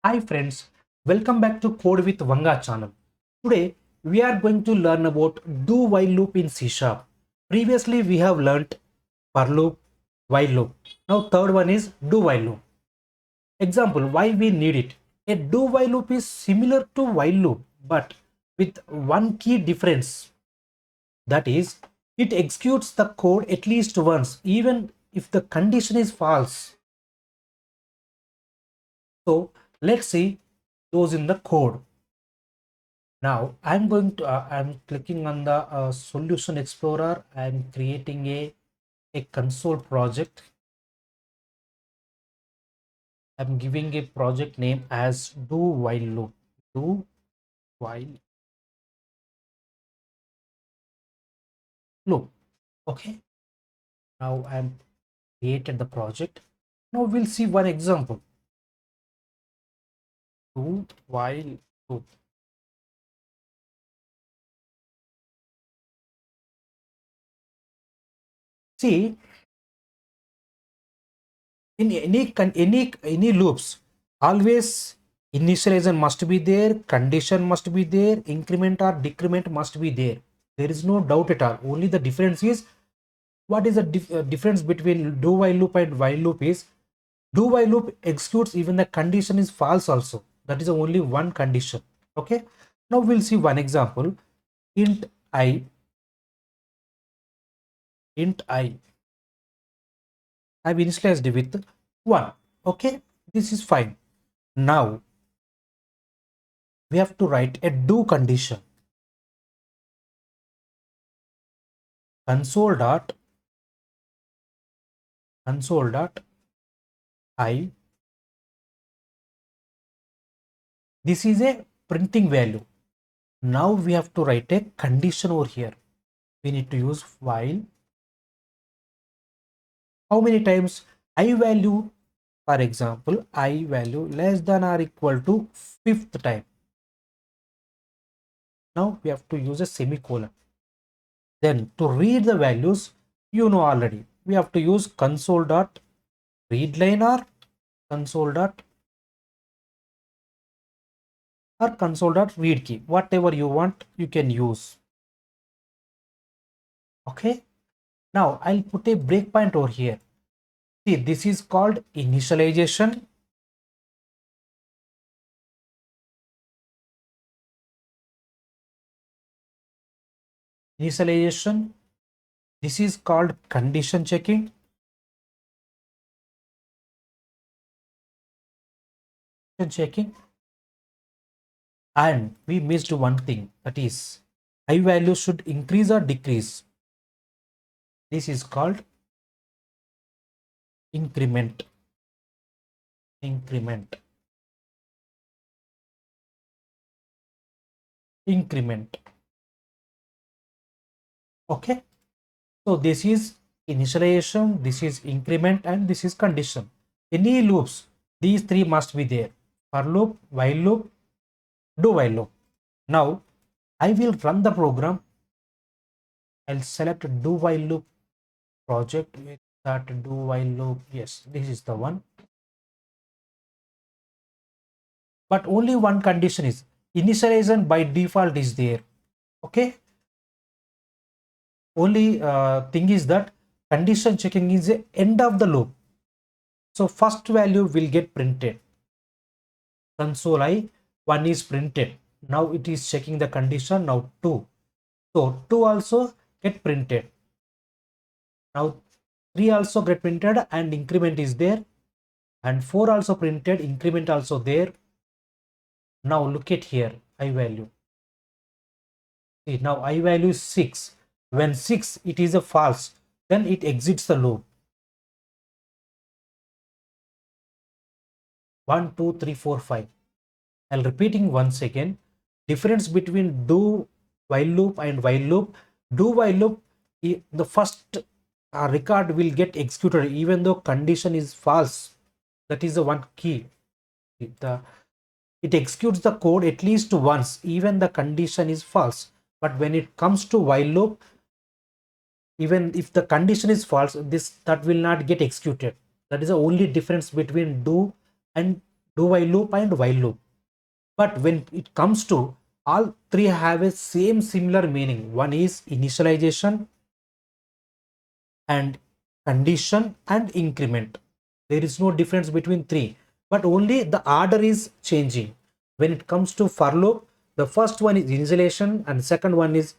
Hi friends, welcome back to Code with Vanga channel. Today we are going to learn about do while loop in C Sharp. Previously we have learnt for loop, while loop. Now third one is do while loop. Example, why we need it. A do while loop is similar to while loop but with one key difference. That is, it executes the code at least once even if the condition is false. So let's see those in the code. Now I'm clicking on the solution explorer. I'm creating a console project. I'm giving a project name as do while loop. Do while loop. Okay. Now I'm created the project. Now we'll see one example. Do while loop. See, in any loops, always initialization must be there, condition must be there, increment or decrement must be there. There is no doubt at all. Only the difference is, what is the difference between do while loop and while loop is, do while loop executes even the condition is false also. That is only one condition. Okay, now we'll see one example. int i int I have initialized with 1. Okay, this is fine. Now we have to write a do condition. Console dot I. This is a printing value. Now we have to write a condition over here. We need to use while. How many times? I value, for example, I value less than or equal to 5th time. Now we have to use a semicolon. Then to read the values, you know already, we have to use console dot readline or console dot read key. Whatever you want, you can use. Okay. Now I'll put a breakpoint over here. See, this is called initialization. Initialization. This is called condition checking. Checking. And we missed one thing, that is I value should increase or decrease. This is called increment. Increment. Increment. Okay. So this is initialization, this is increment, and this is condition. Any loops, these three must be there. For loop, while loop, do while loop. Now I will run the program. I'll select do while loop project with that do while loop. Yes, this is the one. But only one condition is initialization by default is there. Okay. Only thing is that condition checking is the end of the loop. So first value will get printed. Console I 1 is printed. Now it is checking the condition. Now 2. So 2 also get printed. Now 3 also get printed and increment is there. And 4 also printed, increment also there. Now look at here, I value. See, now I value is 6. When 6 it is a false, then it exits the loop. 1, 2, 3, 4, 5. I'll repeating once again. Difference between do while loop and while loop. Do while loop, the first record will get executed even though condition is false. That is the one key. It executes the code at least once even the condition is false. But when it comes to while loop, even if the condition is false, that will not get executed. That is the only difference between do and do while loop and while loop. But when it comes to, all three have a same similar meaning. One is initialization and condition and increment. There is no difference between three, but only the order is changing. When it comes to for loop, the first one is initialization and second one is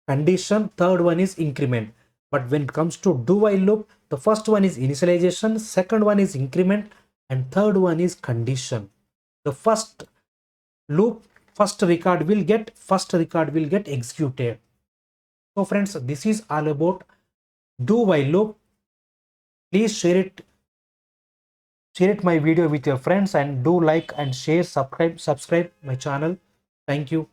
condition, third one is increment. But when it comes to do while loop, the first one is initialization, second one is increment, and third one is condition. The first loop, first record will get executed. So friends, this is all about do while loop. Please share it my video with your friends, and do like and share, subscribe my channel. Thank you.